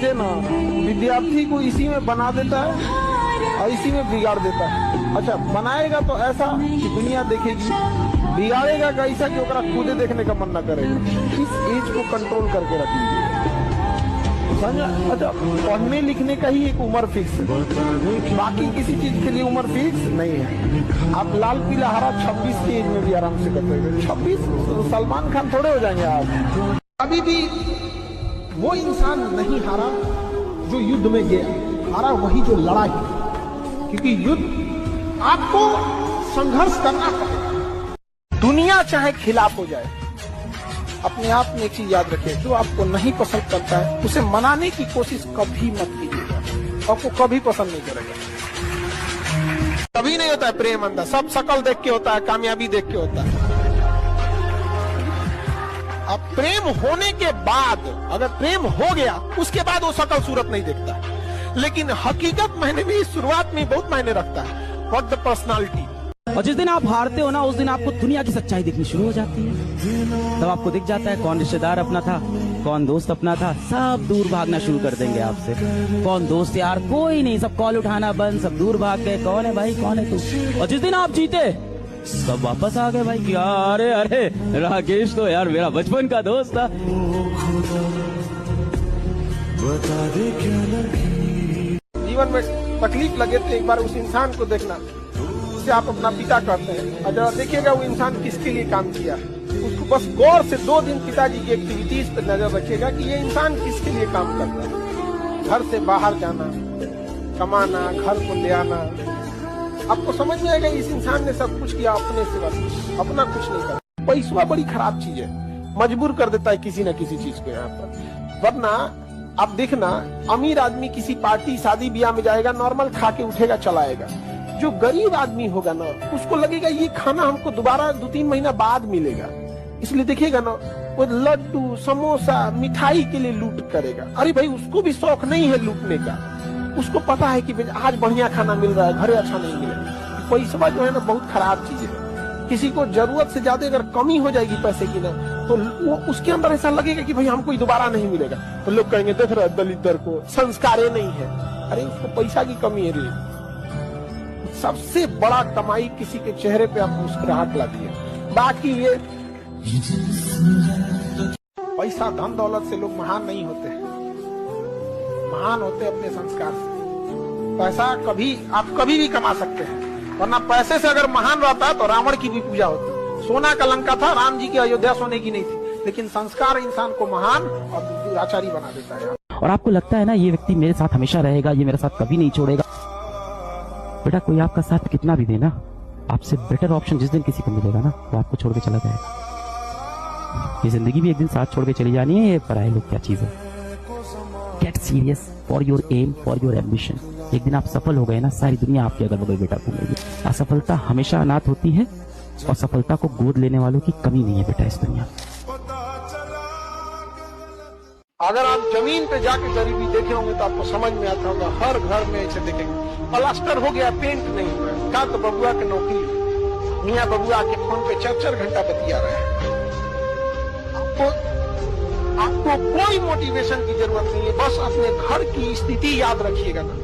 है ना, विद्यार्थी को इसी में बना देता है और इसी में बिगाड़ देता है। अच्छा, बनाएगा तो ऐसा कि दुनिया देखेगी, बिगाड़ेगा कैसा कि ओकरा खुदे देखने का मन न करेगा। इस एज को कंट्रोल करके रख लीजिए। अच्छा, पढ़ने लिखने का ही एक उम्र फिक्स है, बाकी किसी चीज के लिए उम्र फिक्स नहीं है। आप लाल पीला हरा 26 की एज में भी आराम से कर सकते हैं। 26 तो सलमान खान थोड़े हो जाएंगे आप। अभी भी वो इंसान नहीं हारा जो युद्ध में गया, हारा वही जो लड़ा है, क्योंकि युद्ध आपको संघर्ष करना पड़ेगा। दुनिया चाहे खिलाफ हो जाए, अपने आप में एक चीज याद रखिए, जो आपको नहीं पसंद करता है उसे मनाने की कोशिश कभी मत कीजिएगा, आपको कभी पसंद नहीं करेगा। कभी नहीं होता है प्रेम अंदर, सब शकल देख के होता है, कामयाबी देख के होता है। अब प्रेम होने के बाद, अगर प्रेम हो गया उसके बाद वो शकल सूरत नहीं देखता है, लेकिन हकीकत मायने में, शुरुआत में बहुत मायने रखता है, व्हाट द पर्सनालिटी। और जिस दिन आप हारते हो ना, उस दिन आपको दुनिया की सच्चाई दिखनी शुरू हो जाती है। तब आपको दिख जाता है कौन रिश्तेदार अपना था, कौन दोस्त अपना था। सब दूर भागना शुरू कर देंगे आपसे। कौन दोस्त यार, कोई नहीं, सब कॉल उठाना बंद, सब दूर भाग गए। कौन है भाई, कौन है तू। और जिस दिन आप जीते, सब वापस आ गए भाई। क्या, अरे अरे राकेश तो यार मेरा बचपन का दोस्त था। जीवन में तकलीफ लगे तो एक बार उस इंसान को देखना जिसे आप अपना पिता कहते हैं, और जरा देखिएगा वो इंसान किसके लिए काम किया। उसको बस गौर से 2 दिन पिताजी की एक्टिविटीज पर नजर रखिएगा कि ये इंसान किसके लिए काम करता है। घर से बाहर जाना, कमाना, घर को ले आना, आपको समझ में आएगा इस इंसान ने सब कुछ किया अपने से, बस अपना कुछ नहीं करता। पैसा बड़ी खराब चीज है, मजबूर कर देता है किसी न किसी चीज को यहाँ पर। वरना आप देखना, अमीर आदमी किसी पार्टी शादी ब्याह में जाएगा, नॉर्मल खा के उठेगा चलाएगा। जो गरीब आदमी होगा ना, उसको लगेगा ये खाना हमको दोबारा 2-3 महीना बाद मिलेगा, इसलिए देखिएगा ना वो लड्डू समोसा मिठाई के लिए लूट करेगा। अरे भाई, उसको भी शौक नहीं है लूटने का, उसको पता है कि आज बढ़िया खाना मिल रहा है, घरे अच्छा नहीं मिलेगा। पैसा जो है ना बहुत खराब चीज है। किसी को जरूरत से ज्यादा अगर कमी हो जाएगी पैसे की ना, तो वो उसके अंदर ऐसा लगेगा कि भाई हमको दोबारा नहीं मिलेगा, तो लोग कहेंगे देख रहे दलित को संस्कारे नहीं है। अरे उसको पैसा की कमी है रे। सबसे बड़ा कमाई किसी के चेहरे पे आप मुस्कुराहट लाती है। बाकी ये पैसा धन दौलत से लोग महान नहीं होते, महान होते अपने संस्कार से। पैसा आप कभी भी कमा सकते हैं, वरना पैसे से अगर महान रहता तो रावण की भी पूजा होती। सोना का लंका था, राम जी की अयोध्या सोने की नहीं थी, लेकिन संस्कार इंसान को महान और दुराचारी बना देता है। और आपको लगता है ना ये व्यक्ति मेरे साथ हमेशा रहेगा, ये मेरे साथ कभी नहीं छोड़ेगा। बेटा, कोई आपका साथ कितना भी देना, आपसे बेटर ऑप्शन जिस दिन किसी को मिलेगा ना, वो आपको छोड़ के चला जाएगा। ये जिंदगी भी एक दिन साथ छोड़ के चली जानी है। ये पराए लोग क्या चीज है। Get serious for your am, for your ambition. एक दिन आप सफल हो गए ना, सारी दुनिया आपके अगल बगल बेटा घूमेगी। असफलता हमेशा अनाथ होती है, और सफलता को गोद लेने वालों की कमी नहीं है बेटा इस दुनिया में। अगर आप जमीन पे जाके गरीबी देखे होंगे तो आपको समझ में आता होगा, हर घर में ऐसे देखेंगे प्लास्टर हो गया, पेंट नहीं हुआ। क्या तो बबुआ की नौकरी, मियाँ बबुआ के फोन पे 4-4 घंटा बतिया रहे हैं। आपको कोई मोटिवेशन की जरूरत नहीं है, बस अपने घर की स्थिति याद रखिएगा ना।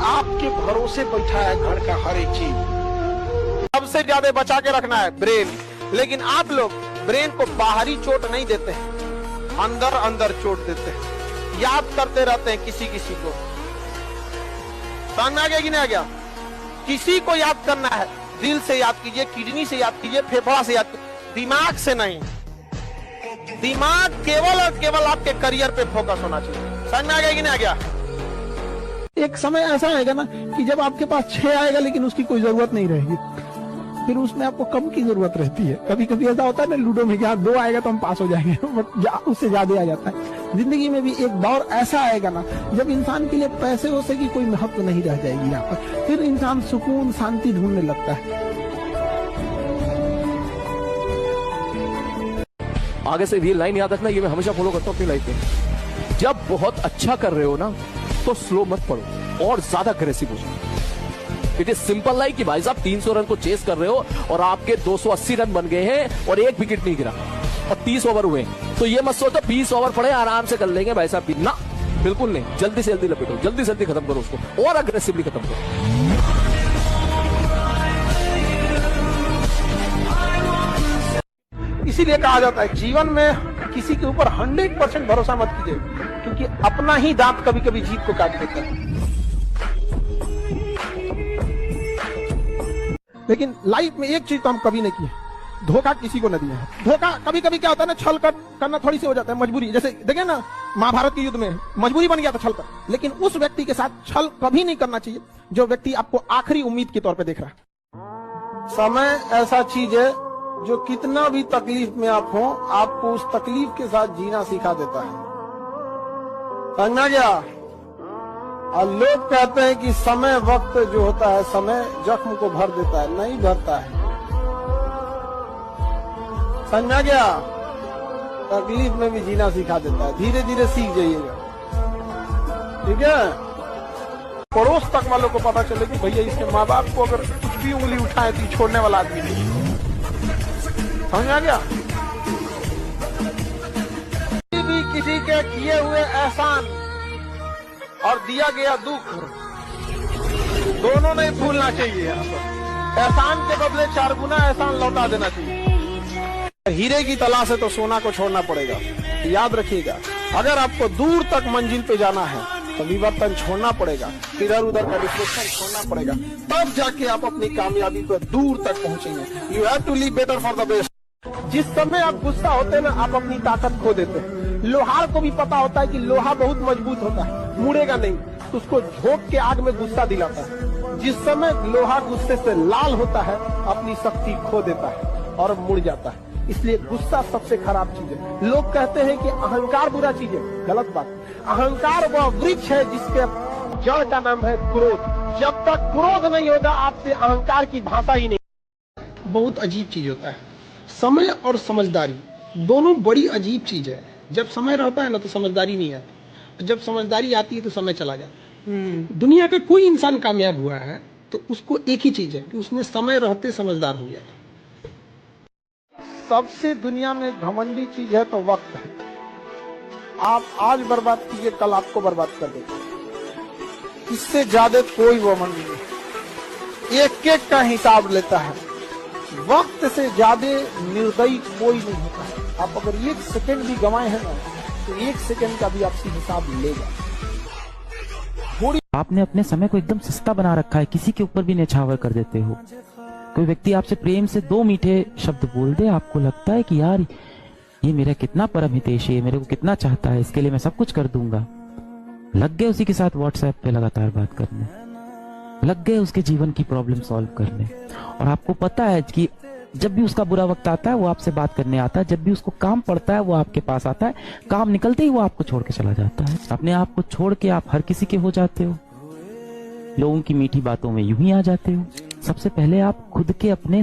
आपके भरोसे बैठा है घर का हर एक चीज। सबसे ज्यादा बचा के रखना है ब्रेन, लेकिन आप लोग ब्रेन को बाहरी चोट नहीं देते हैं, अंदर अंदर चोट देते हैं, याद करते रहते हैं किसी को। समझ में आ गया कि नहीं आ गया? किसी को याद करना है, दिल से याद कीजिए, किडनी से याद कीजिए, फेफड़ा से याद कीजिए, दिमाग से नहीं। दिमाग केवल और केवल आपके करियर पे फोकस होना चाहिए। समझ में आ गया कि नहीं आ गया? एक समय ऐसा आएगा ना कि जब आपके पास 6 आएगा लेकिन उसकी कोई जरूरत नहीं रहेगी, फिर उसमें आपको कम की जरूरत रहती है। कभी कभी ऐसा होता है ना लूडो में, क्या 2 आएगा तो हम पास हो जाएंगे, बट उससे ज्यादा आ जाता है। जिंदगी में भी एक दौर ऐसा आएगा ना जब इंसान के लिए पैसे वैसे की कोई महत्व नहीं रह जाएगी यहाँ पर, फिर इंसान सुकून शांति ढूंढने लगता है। आगे से ये लाइन याद रखना, ये मैं हमेशा फॉलो करता हूँ अपनी लाइफ में। जब बहुत अच्छा कर रहे हो ना तो स्लो मत पढ़ो और ज्यादा अग्रेसिव हो जाओ। इट इज सिंपल लाइक कि भाई साहब 300 रन को चेस कर रहे हो और आपके 280 रन बन गए हैं और 1 विकेट नहीं गिरा और 30 ओवर हुए, तो ये मत सोचो 20 ओवर पड़े आराम से कर लेंगे भाई साहब। ना, बिल्कुल नहीं, जल्दी से जल्दी लपेटो, जल्दी से जल्दी खत्म करो उसको, और अग्रेसिवली खत्म करो। इसीलिए कहा जाता है जीवन में किसी के ऊपर 100% भरोसा मत कीजिए, क्योंकि अपना ही दांत कभी कभी जीत को काट देता है। लेकिन लाइफ में एक चीज तो हम कभी नहीं किए, धोखा किसी को न दिया है। धोखा कभी कभी क्या होता है ना, छल करना थोड़ी सी हो जाता है, मजबूरी। जैसे देखिए ना, महाभारत के युद्ध में मजबूरी बन गया था छल कर, लेकिन उस व्यक्ति के साथ छल कभी नहीं करना चाहिए जो व्यक्ति आपको आखिरी उम्मीद के तौर पे देख रहा है। समय ऐसा चीज है जो कितना भी तकलीफ में आप हो, आपको उस तकलीफ के साथ जीना सिखा देता है। समझा गया? और लोग कहते हैं कि समय, वक्त जो होता है, समय जख्म को भर देता है, नहीं भरता है। समझा गया? तकलीफ में भी जीना सिखा देता है, धीरे धीरे सीख जाइएगा। ठीक है? पड़ोस तक वालों को पता चले कि भैया इसके माँ बाप को अगर कुछ भी उंगली उठाए तो छोड़ने वाला आदमी नहीं। समझ आ गया? किसी के किए हुए एहसान और दिया गया दुख, दोनों नहीं भूलना चाहिए। एहसान के बदले 4 गुना एहसान लौटा देना चाहिए। हीरे की तलाश है तो सोना को छोड़ना पड़ेगा। याद रखिएगा, अगर आपको दूर तक मंजिल पे जाना है तो विवर्तन छोड़ना पड़ेगा, इधर उधर का डिस्ट्रैक्शन छोड़ना पड़ेगा, तब जाके आप अपनी कामयाबी पर दूर तक पहुंचेंगे। You have to live better for the best. जिस समय आप गुस्सा होते हैं ना, आप अपनी ताकत खो देते हैं। लोहार को भी पता होता है कि लोहा बहुत मजबूत होता है, मुड़ेगा नहीं, तो उसको झोंक के आग में गुस्सा दिलाता है। जिस समय लोहा गुस्से से लाल होता है, अपनी शक्ति खो देता है और मुड़ जाता है। इसलिए गुस्सा सबसे खराब चीज है। लोग कहते हैं कि अहंकार बुरा चीज है, गलत बात। अहंकार वह वृक्ष है जिसके जड़ का नाम है क्रोध। जब तक क्रोध नहीं होगा, आपसे अहंकार की भाषा ही नहीं। बहुत अजीब चीज होता है समय और समझदारी, दोनों बड़ी अजीब चीज है। जब समय रहता है ना तो समझदारी नहीं आती, जब समझदारी आती है तो समय चला जाता है। दुनिया का कोई इंसान कामयाब हुआ है तो उसको एक ही चीज है कि उसने समय रहते समझदार हो गया। सबसे दुनिया में घमंडी चीज है तो वक्त है। आप आज बर्बाद कीजिए, कल आपको बर्बाद कर देगा। इससे ज्यादा कोई घमंड नहीं, एक एक का हिसाब लेता है। वक्त से ज्यादा निर्दयी कोई नहीं होता है। आप अगर 1 सेकंड भी गंवाए हैं ना, तो 1 सेकंड का भी आपसे हिसाब लेगा। आपने अपने समय को एकदम सस्ता बना रखा है, किसी के ऊपर भी न्यौछावर कर देते हो। कोई व्यक्ति आपसे प्रेम से 2 मीठे शब्द बोल दे, आपको लगता है कि यार ये मेरा कितना परम हितैषी है, मेरे को कितना चाहता है, इसके लिए मैं सब कुछ कर दूंगा। लग गए उसी के साथ व्हाट्सएप पे लगातार बात करने, लग गए उसके जीवन की प्रॉब्लम सॉल्व करने, और आपको पता है कि जब भी उसका बुरा वक्त आता है वो आपसे बात करने आता है, जब भी उसको काम पड़ता है वो आपके पास आता है, काम निकलते ही वो आपको छोड़ के चला जाता है। अपने आप को छोड़ के आप हर किसी के हो जाते हो, लोगों की मीठी बातों में यूं ही आ जाते हो। सबसे पहले आप खुद के अपने